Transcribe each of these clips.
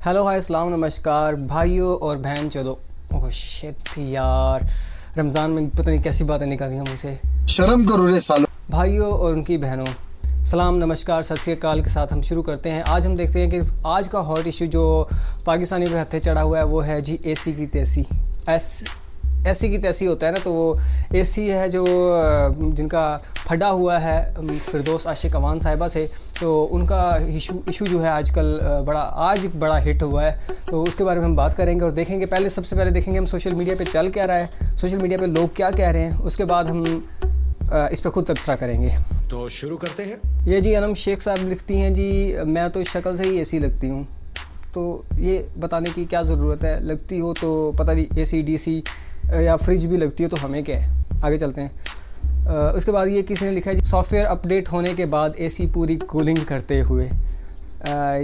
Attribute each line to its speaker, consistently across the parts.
Speaker 1: Hello hi अस्सलाम नमस्कार भाइयों और बहन चलो। ओह शिट यार, रमज़ान में पता नहीं कैसी बातें निकल रही हैं मुझसे।
Speaker 2: शर्म करो रे सालो।
Speaker 1: भाइयों और उनकी बहनों, सलाम नमस्कार सत श्री अकाल के साथ हम शुरू करते हैं। आज हम देखते हैं कि आज का हॉट इशू जो पाकिस्तानियों पे हत्थे चढ़ा हुआ है वो है जी एसी की तैसी। एसी की तैसी होता है ना, तो वो एसी है जो जिनका फटा हुआ है फिरदौस आशिक अवान साहिबा से, तो उनका इशू जो है आजकल बड़ा हिट हुआ है। तो उसके बारे में हम बात करेंगे और देखेंगे। सबसे पहले देखेंगे हम सोशल मीडिया पे चल क्या रहा है, सोशल मीडिया पे लोग क्या कह रहे हैं, उसके बाद हम इस पर खुद तबसरा करेंगे।
Speaker 3: तो शुरू करते हैं।
Speaker 1: ये जी अनम शेख साहब लिखती हैं जी, मैं तो शक्ल से ही एसी लगती हूँ, तो ये बताने की क्या ज़रूरत है, लगती हो तो पता नहीं एसी डीसी या फ्रिज भी लगती है तो हमें क्या है। आगे चलते हैं। उसके बाद ये किसी ने लिखा है सॉफ्टवेयर अपडेट होने के बाद एसी पूरी कूलिंग करते हुए।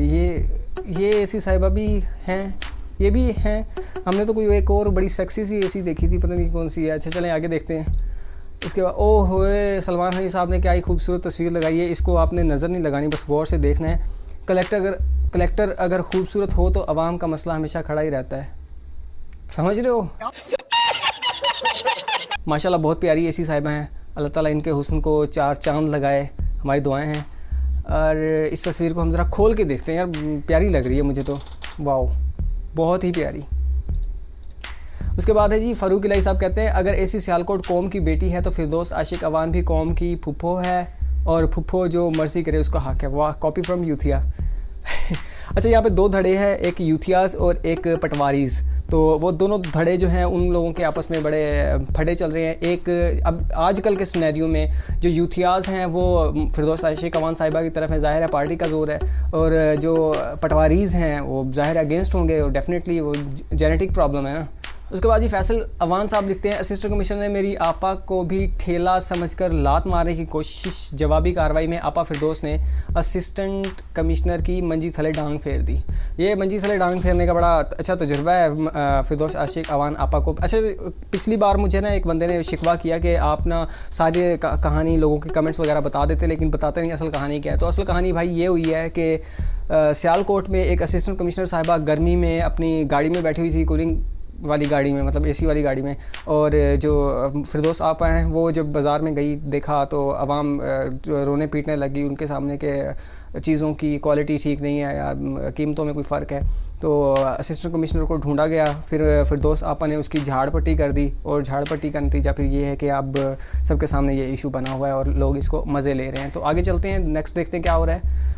Speaker 1: ये एसी साहिबा भी हैं, ये भी हैं। हमने तो कोई एक और बड़ी सेक्सी सी एसी देखी थी, पता नहीं कौन सी है। अच्छा चलें आगे देखते हैं। उसके बाद ओह होए, सलमान खान साहब ने क्या ही खूबसूरत तस्वीर लगाई है, इसको आपने नज़र नहीं लगानी, बस गौर से देखना है। कलेक्टर अगर खूबसूरत हो तो अवाम का मसला हमेशा खड़ा ही रहता है, समझ रहे हो। माशाल्लाह बहुत प्यारी एसी साहिबा हैं, अल्लाह ताला इनके हुस्न को चार चांद लगाए, हमारी दुआएं हैं। और इस तस्वीर को हम ज़रा खोल के देखते हैं यार, प्यारी लग रही है मुझे तो, वाओ बहुत ही प्यारी। उसके बाद है जी फ़ारूक इलाही साहब कहते हैं अगर एसी सियालकोट कौम की बेटी है तो फिरदौस आशिक अवान भी कौम की फुप्पो है और फुप्पो जो मर्ज़ी करे उसका हक है। वाह, कॉपी फ्रॉम यूथिया। अच्छा, यहाँ पे दो धड़े हैं, एक यूथियाज़ और एक पटवारीज़। तो वो दोनों धड़े जो हैं उन लोगों के आपस में बड़े फटे चल रहे हैं। एक अब आजकल के सिनेरियो में जो यूथियाज़ हैं वो फिरदौस आशिक अवान साहिबा की तरफ है, ज़ाहिर है पार्टी का जोर है, और जो पटवारीज़ हैं वो ज़ाहिर है अगेंस्ट होंगे, और डेफिनेटली वो जेनेटिक प्रॉब्लम है ना। उसके बाद जी फैसल अवान साहब लिखते हैं असिस्टेंट कमिश्नर ने मेरी आपा को भी ठेला समझकर लात मारने की कोशिश, जवाबी कार्रवाई में आपा फिरदौस ने असिस्टेंट कमिश्नर की मंजी थले डांग फेर दी। ये मंजी थले डांग फेरने का बड़ा अच्छा तजुर्बा है फिरदौस आशिक अवान आपा को। अच्छा, पिछली बार मुझे ना एक बंदे ने शिकवा किया कि आप ना सारी कहानी लोगों के कमेंट्स वगैरह बता देते लेकिन बताते नहीं असल कहानी क्या है। तो असल कहानी भाई ये हुई है कि सियालकोट में एक असिस्टेंट कमिश्नर साहिबा गर्मी में अपनी गाड़ी में बैठी हुई थी, कूलिंग वाली गाड़ी में, मतलब एसी वाली गाड़ी में, और जो फिरदौस आपा हैं वो जब बाज़ार में गई देखा तो अवाम रोने पीटने लगी, उनके सामने के चीज़ों की क्वालिटी ठीक नहीं है या कीमतों में कोई फ़र्क है। तो असिस्टेंट कमिश्नर को ढूंढा गया, फिर फिरदौस आपा ने उसकी झाड़ पट्टी कर दी, और झाड़ पट्टी का नतीजा फिर ये है कि अब सबके सामने ये इशू बना हुआ है और लोग इसको मज़े ले रहे हैं। तो आगे चलते हैं, नेक्स्ट देखते हैं क्या हो रहा है।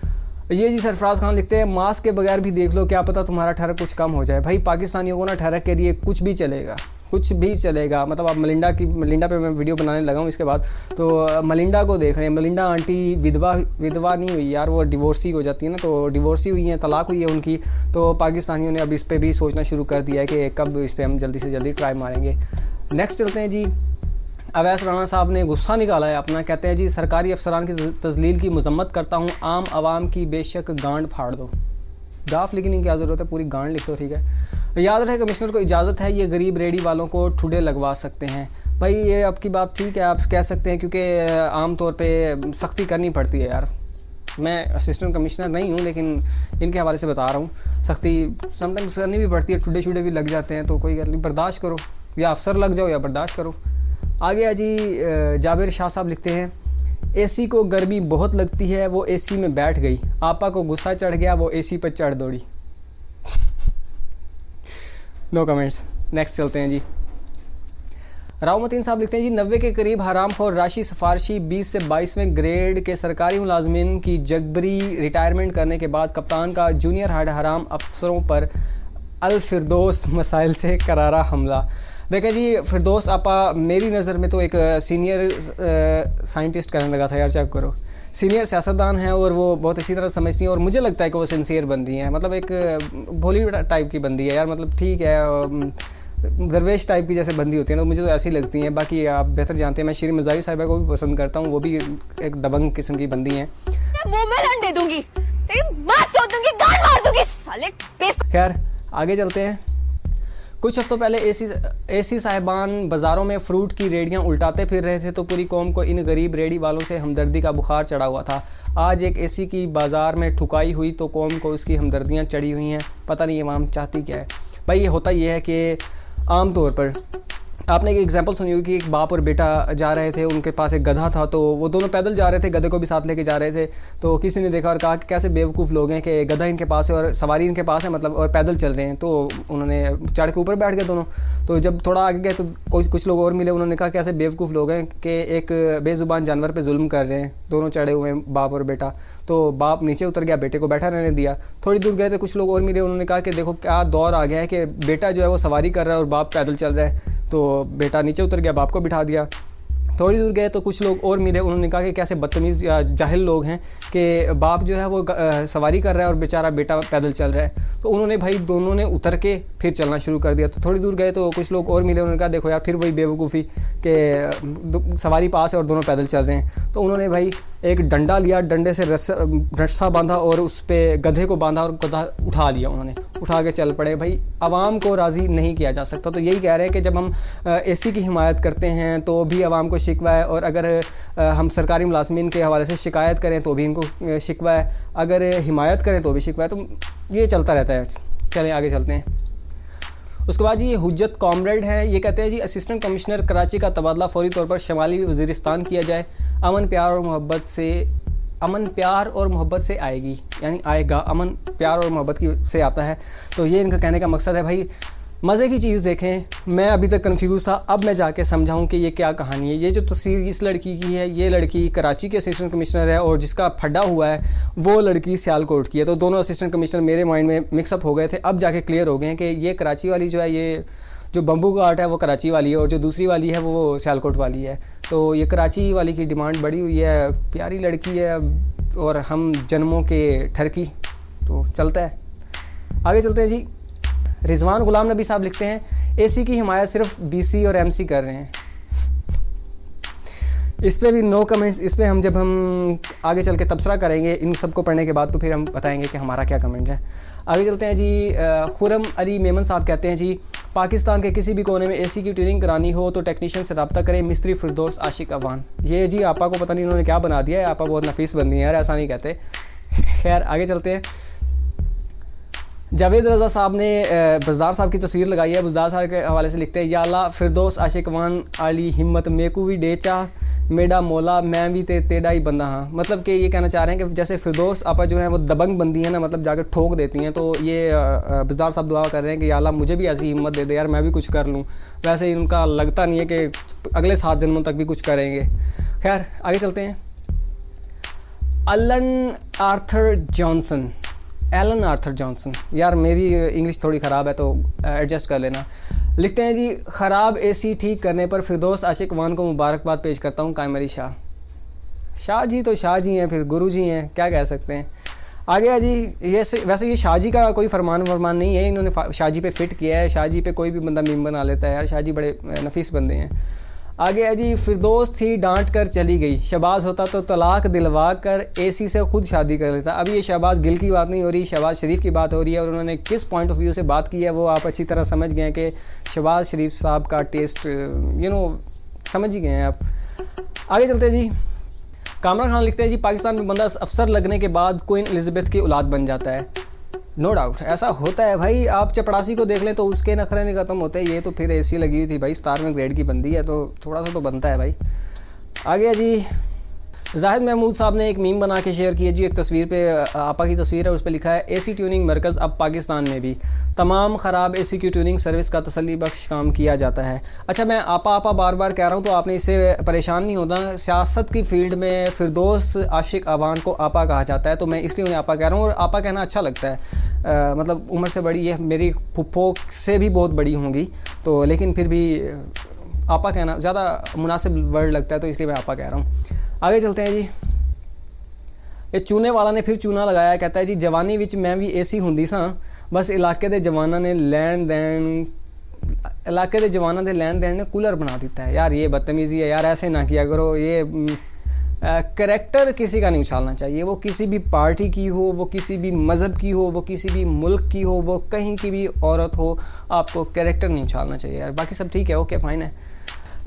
Speaker 1: ये जी सरफराज खान लिखते हैं मास्क के बगैर भी देख लो, क्या पता तुम्हारा ठहरक कुछ कम हो जाए। भाई पाकिस्तानियों को ना ठहरक के लिए कुछ भी चलेगा, कुछ भी चलेगा। मतलब आप मलिंडा पे मैं वीडियो बनाने लगा हूँ इसके बाद, तो मलिंडा को देख रहे हैं। मलिंडा आंटी विधवा नहीं हुई यार, वो डिवोर्सी हो जाती है ना, तो डिवोर्सी हुई है, तलाक हुई है उनकी। तो पाकिस्तानियों ने अब इस पर भी सोचना शुरू कर दिया है कि कब इस पर हम जल्दी से जल्दी ट्राई मारेंगे। नेक्स्ट चलते हैं जी। अवैस राणा साहब ने गुस्सा निकाला है अपना, कहते हैं जी सरकारी अफसरान की तजलील की मजम्मत करता हूँ, आम आवाम की बेशक गांड फाड़ दो। गाफ लिखने की क्या ज़रूरत है, पूरी गांड लिख दो, ठीक है। याद रहे कमिश्नर को इजाज़त है, ये गरीब रेडी वालों को ठुडे लगवा सकते हैं। भाई ये आपकी बात ठीक है, आप कह सकते हैं, क्योंकि आम तौर पर सख्ती करनी पड़ती है यार। मैं असिस्टेंट कमिश्नर नहीं हूँ लेकिन इनके हवाले से बता रहा हूँ, सख्ती समटाइम्स करनी भी पड़ती है, ठुडे शुडे भी लग जाते हैं, तो कोई गल नहीं, बर्दाश्त करो, या अफसर लग जाओ या बर्दाश्त करो। आगे जी जाबिर शाह साहब लिखते हैं एसी को गर्मी बहुत लगती है, वो एसी में बैठ गई, आपा को गुस्सा चढ़ गया, वो एसी पर चढ़ दौड़ी। No comments. नेक्स्ट चलते हैं जी। रावमतीन साहब लिखते हैं जी 90 के करीब हरामखोर राशि सिफारशी 20 से 22वें ग्रेड के सरकारी मुलाजमिन की जबरी रिटायरमेंट करने के बाद कप्तान का जूनियर हराम अफसरों पर अल फिरदौस मसाइल से करारा हमला। देखें जी, फिरदौस आपा मेरी नज़र में तो एक सीनियर साइंटिस्ट करने लगा था यार, चेक करो, सीनियर सियासतदान हैं और वो बहुत अच्छी तरह समझती हैं, और मुझे लगता है कि वो सिंसियर बंदी हैं, मतलब एक भोली टाइप की बंदी है यार, मतलब ठीक है, दरवेश टाइप की जैसे बंदी होती है ना, मुझे तो ऐसी लगती हैं। बाकी आप बेहतर जानते हैं, मैं शीरीन मज़ारी साहिबा को भी पसंद करता हूँ, वो भी एक दबंग किस्म की बंदी हैं।
Speaker 4: मुंह में लंड दे दूंगी, तेरी बात चोद दूंगी, गांड मार दूंगी साले।
Speaker 1: खैर आगे चलते हैं। कुछ हफ्तों पहले एसी साहिबान बाज़ारों में फ़्रूट की रेडियां उल्टाते फिर रहे थे तो पूरी कौम को इन गरीब रेडी वालों से हमदर्दी का बुखार चढ़ा हुआ था। आज एक एसी की बाज़ार में ठुकाई हुई तो कौम को उसकी हमदर्दियां चढ़ी हुई हैं। पता नहीं अवाम चाहती क्या है भाई। ये होता ये है कि आम तौर पर आपने एक एग्जांपल सुनी होगी कि एक बाप और बेटा जा रहे थे, उनके पास एक गधा था तो वो दोनों पैदल जा रहे थे, गधे को भी साथ लेके जा रहे थे। तो किसी ने देखा और कहा कि कैसे बेवकूफ़ लोग हैं कि गधा इनके पास है और सवारी इनके पास है मतलब, और पैदल चल रहे हैं। तो उन्होंने चढ़ के ऊपर बैठ गए दोनों। तो जब थोड़ा आगे गए तो कुछ लोग और मिले, उन्होंने कहा कैसे बेवकूफ़ लोग हैं कि एक बेज़ुबान जानवर पर जुल्म कर रहे हैं। दोनों चढ़े हुए हैं बाप और बेटा। तो बाप नीचे उतर गया, बेटे को बैठा रहने दिया। थोड़ी दूर गए तो कुछ लोग और मिले, उन्होंने कहा कि देखो क्या दौर आ गया है कि बेटा जो है वो सवारी कर रहा है और बाप पैदल चल रहा है। तो बेटा नीचे उतर गया, बाप को बिठा दिया। थोड़ी दूर गए तो कुछ लोग और मिले, उन्होंने कहा कि कैसे बदतमीज़ या जाहिल लोग हैं कि बाप जो है वो सवारी कर रहा है और बेचारा बेटा पैदल चल रहा है। तो उन्होंने भाई दोनों ने उतर के फिर चलना शुरू कर दिया। तो थोड़ी दूर गए तो कुछ लोग और मिले, उन्होंने कहा देखो यार फिर वही बेवकूफ़ी कि सवारी पास है और दोनों पैदल चल रहे हैं। तो उन्होंने भाई एक डंडा लिया, डंडे से रस्सा बांधा और उस पर गधे को बांधा और गधा उठा लिया, उन्होंने उठा के चल पड़े। भाई आवाम को राज़ी नहीं किया जा सकता। तो यही कह रहे हैं कि जब हम एसी की हिमायत करते हैं तो भी आवाम को शिकवा है, और अगर हम सरकारी मुलाजमीन के हवाले से शिकायत करें तो भी इनको शिकवा है, अगर हिमायत करें तो भी शिकवा है। तो ये चलता रहता है। चलें आगे चलते हैं। उसके बाद जी ये हुज्जत कॉमरेड है, ये कहते हैं जी असिस्टेंट कमिश्नर कराची का तबादला फौरी तौर पर शमाली वज़ीरिस्तान किया जाए। अमन प्यार और मोहब्बत से आएगी, यानी आएगा, अमन प्यार और मोहब्बत की से आता है। तो ये इनका कहने का मकसद है। भाई मज़े की चीज़ देखें, मैं अभी तक कंफ्यूज था, अब मैं जाके समझाऊं कि ये क्या कहानी है। ये जो तस्वीर इस लड़की की है, ये लड़की कराची के असिस्टेंट कमिश्नर है और जिसका फड्डा हुआ है वो लड़की सियालकोट की है। तो दोनों असिस्टेंट कमिश्नर मेरे माइंड में मिक्सअप हो गए थे, अब जाके क्लियर हो गए हैं कि ये कराची वाली जो है, ये जो बम्बू का आर्ट है वो कराची वाली है और जो दूसरी वाली है वो सियालकोट वाली है। तो ये कराची वाली की डिमांड बढ़ी हुई है, प्यारी लड़की है और हम जन्मों के ठरकी। तो चलता है, आगे चलते हैं जी। रिजवान गुलाम नबी साहब लिखते हैं एसी की हिमायत सिर्फ बीसी और एमसी कर रहे हैं। इस पे भी नो कमेंट्स। इस पे जब हम आगे चल के तबसरा करेंगे इन सबको पढ़ने के बाद तो फिर हम बताएंगे कि हमारा क्या कमेंट है। आगे चलते हैं जी। खुरम अली मेमन साहब कहते हैं जी पाकिस्तान के किसी भी कोने में एसी की ट्यूनिंग करानी हो तो टेक्नीशियन से रब्ता करें, मिस्त्री फिरदौस आशिक अवान। ये जी आपा को पता नहीं इन्होंने क्या बना दिया है, आपा बहुत नफीस बन दी है यार, ऐसा नहीं कहते। खैर आगे चलते हैं। जावेद रज़ा साहब ने बुज़दार साहब की तस्वीर लगाई है। बुज़दार साहब के हवाले से लिखते हैं या अल्लाह फिरदौस आशिक अवान आली हिम्मत मेकू भी डेचा मेडा मौला मैं भी तेरा ही बंदा हाँ। मतलब कि ये कहना चाह रहे हैं कि जैसे फिरदौस आपा जो है वो दबंग बंदी है ना, मतलब जाकर ठोक देती हैं। तो ये बुज़दार साहब दुआ कर रहे हैं कि या अल्लाह मुझे भी ऐसी हिम्मत दे दे यार, मैं भी कुछ कर लूँ। वैसे इनका लगता नहीं है कि अगले 7 जन्मों तक भी कुछ करेंगे। खैर आगे चलते हैं। एलन आर्थर जॉनसन, यार मेरी इंग्लिश थोड़ी ख़राब है तो एडजस्ट कर लेना। लिखते हैं जी ख़राब एसी ठीक करने पर फिरदौस आशिक अवान को मुबारकबाद पेश करता हूँ। कायम अली शाह जी तो शाह जी हैं, फिर गुरु जी हैं, क्या कह सकते हैं। आगे है जी ये वैसे ये शाह जी का कोई फरमान नहीं है, इन्होंने शाह जी पे फिट किया है। शाह जी पे कोई भी बंदा मीम बना लेता है यार, शाह जी बड़े नफीस बंदे हैं। आगे है जी फिरदौस थी डांट कर चली गई, शहबाज होता तो तलाक दिलवा कर एसी से खुद शादी कर लेता। अभी ये शहबाज गिल की बात नहीं हो रही, शहबाज शरीफ की बात हो रही है और उन्होंने किस पॉइंट ऑफ व्यू से बात की है वो आप अच्छी तरह समझ गए हैं कि शहबाज शरीफ साहब का टेस्ट समझ ही गए हैं आप। आगे चलते हैं जी। कामरान खान लिखते हैं जी पाकिस्तान में बंदा अफसर लगने के बाद क्वीन एलिज़ाबेथ की औलाद बन जाता है। नो डाउट ऐसा होता है भाई, आप चपड़ासी को देख लें तो उसके नखरे नहीं ख़त्म होते। ये तो फिर एसी लगी हुई थी भाई, 17वें ग्रेड की बंदी है तो थोड़ा सा तो बनता है भाई। आगे जी जाहिद महमूद साहब ने एक मीम बना के शेयर किया जी। एक तस्वीर पे आपा की तस्वीर है, उस पर लिखा है एसी ट्यूनिंग मरकज़ अब पाकिस्तान में भी तमाम ख़राब एसी की ट्यूनिंग सर्विस का तसल्ली बख्श काम किया जाता है। अच्छा मैं आपा बार बार कह रहा हूँ तो आपने इससे परेशान नहीं होता। सियासत की फील्ड में फिरदौस आशिक अवान को आपा कहा जाता है तो मैं इसलिए उन्हें आपा कह रहा हूँ और आपा कहना अच्छा लगता है। मतलब उम्र से बड़ी है, मेरी फुप्पो से भी बहुत बड़ी होंगी तो, लेकिन फिर भी आपा कहना ज़्यादा मुनासिब वर्ड लगता है तो इसलिए मैं आपा कह रहा हूँ। आगे चलते हैं जी। ये चूने वाला ने फिर चूना लगाया, कहता है जी जवानी विच मैं भी एसी हुंदी सां बस इलाके दे जवाना ने लैन देन ने कूलर बना दिता है। यार ये बदतमीज़ी है यार, ऐसे ना किया करो। ये करैक्टर किसी का नहीं उछालना चाहिए, वो किसी भी पार्टी की हो, वो किसी भी मज़हब की हो, वो किसी भी मुल्क की हो, वो कहीं की भी औरत हो, आपको करैक्टर नहीं उछालना चाहिए यार। बाकी सब ठीक है, ओके फाइन है।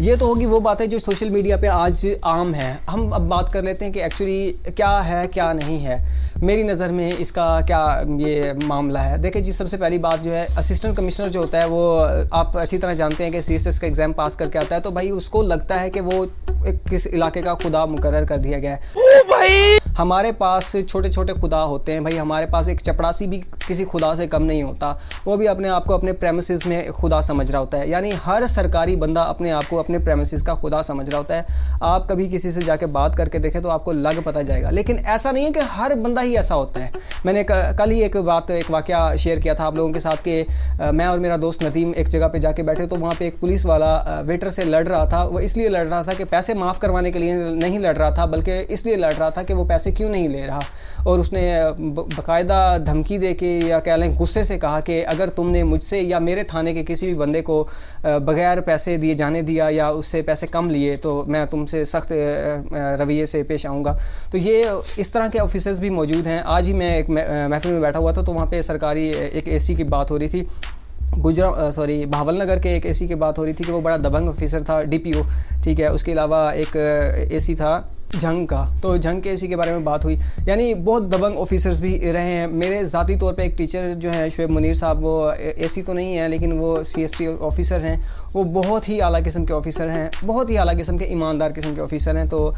Speaker 1: ये तो होगी वो बातें जो सोशल मीडिया पे आज आम है। हम अब बात कर लेते हैं कि एक्चुअली क्या है क्या नहीं है, मेरी नज़र में इसका क्या ये मामला है। देखिए जी, सबसे पहली बात जो है, असिस्टेंट कमिश्नर जो होता है वो आप अच्छी तरह जानते हैं कि CSS का एग्ज़ाम पास करके आता है तो भाई उसको लगता है कि वो एक किस इलाके का खुदा मुकर्रर कर दिया गया है। भाई हमारे पास छोटे छोटे खुदा होते हैं भाई, हमारे पास एक चपड़ासी भी किसी खुदा से कम नहीं होता, वो भी अपने आप को अपने प्रेमिसेस में खुदा समझ रहा होता है। यानी हर सरकारी बंदा अपने आप को अपने प्रेमिसेस का खुदा समझ रहा होता है। आप कभी किसी से जाके बात करके देखें तो आपको लग पता जाएगा, लेकिन ऐसा नहीं है कि हर बंदा ही ऐसा होता है। मैंने कल ही एक वाकया शेयर किया था आप लोगों के साथ कि मैं और मेरा दोस्त नदीम एक जगह पे जाके बैठे तो वहाँ पे एक पुलिस वाला वेटर से लड़ रहा था। वो इसलिए लड़ रहा था कि पैसे माफ़ करवाने के लिए नहीं लड़ रहा था, बल्कि इसलिए लड़ रहा था कि वो पैसे क्यों नहीं ले रहा। और उसने बाकायदा धमकी दे के या कह लें गुस्से से कहा कि अगर तुमने मुझसे या मेरे थाने के किसी भी बंदे को बगैर पैसे दिए जाने दिया या उससे पैसे कम लिए तो मैं तुमसे सख्त रवैये से पेश आऊँगा। तो ये इस तरह के ऑफिसर्स भी मौजूद हैं। आज ही मैं एक महफिल में बैठा हुआ था तो वहाँ पे सरकारी एक AC की बात हो रही थी, बहावल नगर के एक AC की बात हो रही थी कि वो बड़ा दबंग ऑफिसर था, DPO, ठीक है। उसके अलावा एक AC था जंग का, तो जंग के AC के बारे में बात हुई। यानी बहुत दबंग ऑफिसर्स भी रहे हैं। मेरे ज़ाती तौर पे एक टीचर जो है शुएब मुनीर साहब, वो AC तो नहीं है लेकिन वो CSP ऑफिसर हैं। वो बहुत ही आला किस्म के ऑफिसर हैं, बहुत ही आला किस्म के ईमानदार किस्म के ऑफिसर हैं। तो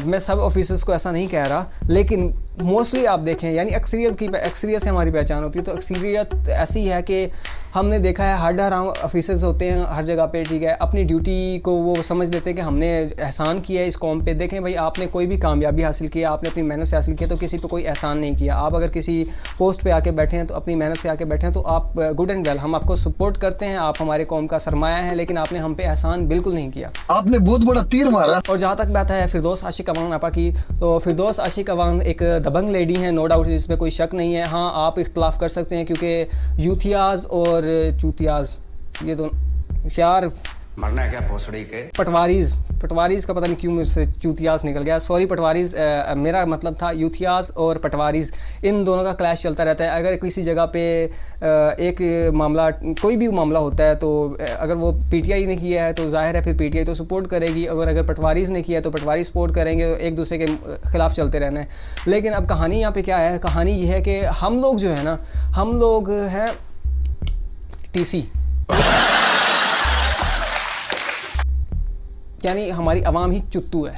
Speaker 1: मैं सब ऑफिसर्स को ऐसा नहीं कह रहा, लेकिन मोस्टली आप देखें, यानी अक्सरियत से हमारी पहचान होती है। तो अक्सरियत ऐसी है कि हमने देखा है हर ऑफिसर्स होते हैं हर जगह पे, ठीक है। अपनी ड्यूटी को वो समझ लेते हैं कि हमने एहसान किया है इस कौम पे। देखें भाई, आपने कोई भी कामयाबी हासिल की, आपने अपनी मेहनत से हासिल किया, तो किसी पे कोई एहसान नहीं किया। आप अगर किसी पोस्ट पे आके बैठे हैं तो अपनी मेहनत से आके बैठे हैं तो आप गुड एंड वेल, हम आपको सपोर्ट करते हैं, आप हमारे कौम का सरमाया है, लेकिन आपने हम पे एहसान बिल्कुल नहीं किया।
Speaker 2: आपने बहुत बड़ा तीर मारा।
Speaker 1: और जहाँ तक बात है फिरदौस आशिक अवान आपा की, तो फिरदौस आशिक अवान एक दबंग लेडी है, नो डाउट, इसमें कोई शक नहीं है। हाँ, आप इख्तलाफ कर सकते हैं क्योंकि यूथियाज और चूतियाज, ये दोनों यार
Speaker 3: मरना है क्या भोसड़ी के।
Speaker 1: पटवारीज का पता नहीं क्यों मुझसे चूतियाज निकल गया, सॉरी पटवारीज, मेरा मतलब था यूथियाज और पटवारीज, इन दोनों का क्लैश चलता रहता है। अगर किसी जगह पे एक मामला, कोई भी मामला होता है तो अगर वो PTI ने किया है तो जाहिर है फिर PTI तो सपोर्ट करेगी, और अगर पटवारीज ने किया है तो पटवारी सपोर्ट करेंगे, तो एक दूसरे के खिलाफ चलते रहना है। लेकिन अब कहानी यहाँ पे क्या है, कहानी ये है कि हम लोग जो है ना, हम लोग हैं TC, यानी हमारी आवाम ही चुत्तू है।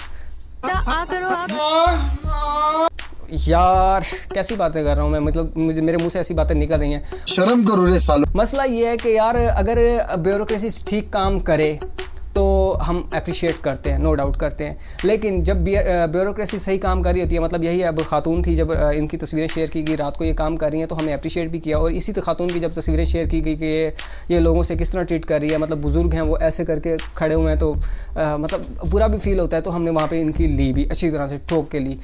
Speaker 1: यार कैसी बातें कर रहा हूँ मैं, मतलब मेरे मुंह से ऐसी बातें निकल रही हैं,
Speaker 2: शर्म करो रे सालो।
Speaker 1: मसला ये है कि यार अगर ब्यूरोक्रेसी ठीक काम करे तो हम अप्रिशिएट करते हैं, नो डाउट करते हैं। लेकिन जब ब्यूरोक्रेसी सही काम कर रही होती है, मतलब यही है, अब खातून थी, जब इनकी तस्वीरें शेयर की गई, रात को ये काम कर रही हैं तो हमने अप्रिशिएट भी किया। और इसी खातून की जब तस्वीरें शेयर की गई कि ये लोगों से किस तरह ट्रीट कर रही है, मतलब बुज़ुर्ग हैं वो ऐसे करके खड़े हुए हैं, तो मतलब बुरा भी फील होता है। तो हमने वहाँ पर इनकी ली भी अच्छी तरह से ठोक के ली।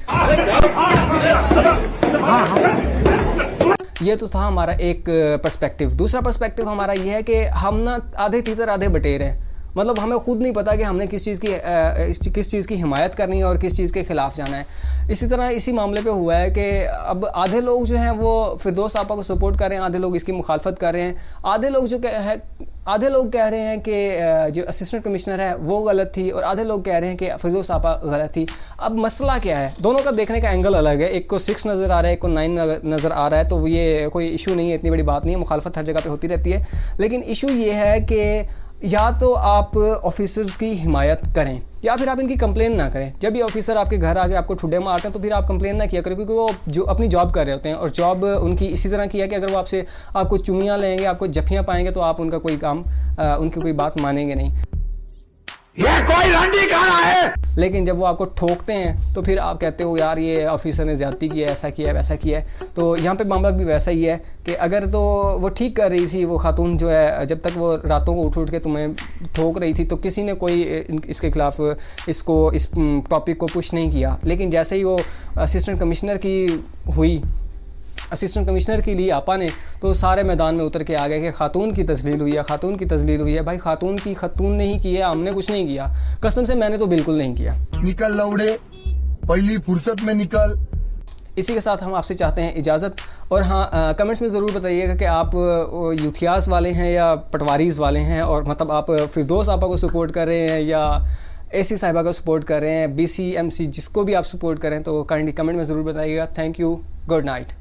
Speaker 1: ये तो था हमारा एक पर्सपेक्टिव। दूसरा पर्सपेक्टिव हमारा ये है कि हम ना आधे तीतर आधे बटेर हैं, मतलब हमें खुद नहीं पता कि हमने किस चीज़ की हिमायत करनी है और किस चीज़ के ख़िलाफ़ जाना है। इसी तरह इसी मामले पे हुआ है कि अब आधे लोग जो हैं वो फिरदौस आपा को सपोर्ट कर रहे हैं, आधे लोग इसकी मुखालफत कर रहे हैं, आधे लोग कह रहे हैं कि जो असिस्टेंट कमिश्नर है वो गलत थी, और आधे लोग कह रहे हैं कि फिरदौस आपा गलत थी। अब मसला क्या है, दोनों का देखने का एंगल अलग है। एक को 6 नज़र आ रहा है, एक को 9 नज़र आ रहा है, तो ये कोई इशू नहीं है, इतनी बड़ी बात नहीं है, मुखालफत हर जगह पे होती रहती है। लेकिन इशू ये है कि या तो आप ऑफिसर्स की हिमायत करें या फिर आप इनकी कंप्लेन ना करें। जब ये ऑफिसर आपके घर आके आपको ठुड्डे मारते हैं तो फिर आप कंप्लेन ना किया करें, क्योंकि वो जो अपनी जॉब कर रहे होते हैं, और जॉब उनकी इसी तरह की है कि अगर वो आपको चुमियाँ लेंगे, आपको जफियाँ पाएंगे, तो आप उनका कोई काम, उनकी कोई बात मानेंगे नहीं।
Speaker 3: ये कोई रंडी खाना है।
Speaker 1: लेकिन जब वो आपको ठोकते हैं तो फिर आप कहते हो यार ये ऑफिसर ने ज़्यादती की है, ऐसा किया है, वैसा किया है। तो यहाँ पे मामला भी वैसा ही है कि अगर तो वो ठीक कर रही थी, वो खातून जो है, जब तक वो रातों को उठ के तुम्हें ठोक रही थी तो किसी ने कोई इसके खिलाफ इस टॉपिक को पुश नहीं किया। लेकिन जैसे ही वो असिस्टेंट कमिश्नर की ली आपा ने, तो सारे मैदान में उतर के आ गए कि खातून की तस्लील हुई है। भाई खातून ने ही की है, हमने कुछ नहीं किया, कसम से मैंने तो बिल्कुल नहीं किया।
Speaker 2: निकल लौड़े, पहली फुर्सत में निकल।
Speaker 1: इसी के साथ हम आपसे चाहते हैं इजाज़त। और हाँ, कमेंट्स में ज़रूर बताइएगा कि आप यूथियास वाले हैं या पटवारीज़ वाले हैं, और मतलब आप फिरदौस आपा को सपोर्ट कर रहे हैं या एसी साहिबा को सपोर्ट कर रहे हैं, BC MC जिसको भी आप सपोर्ट करें, तो काइंडली कमेंट में ज़रूर बताइएगा। Thank you, good night.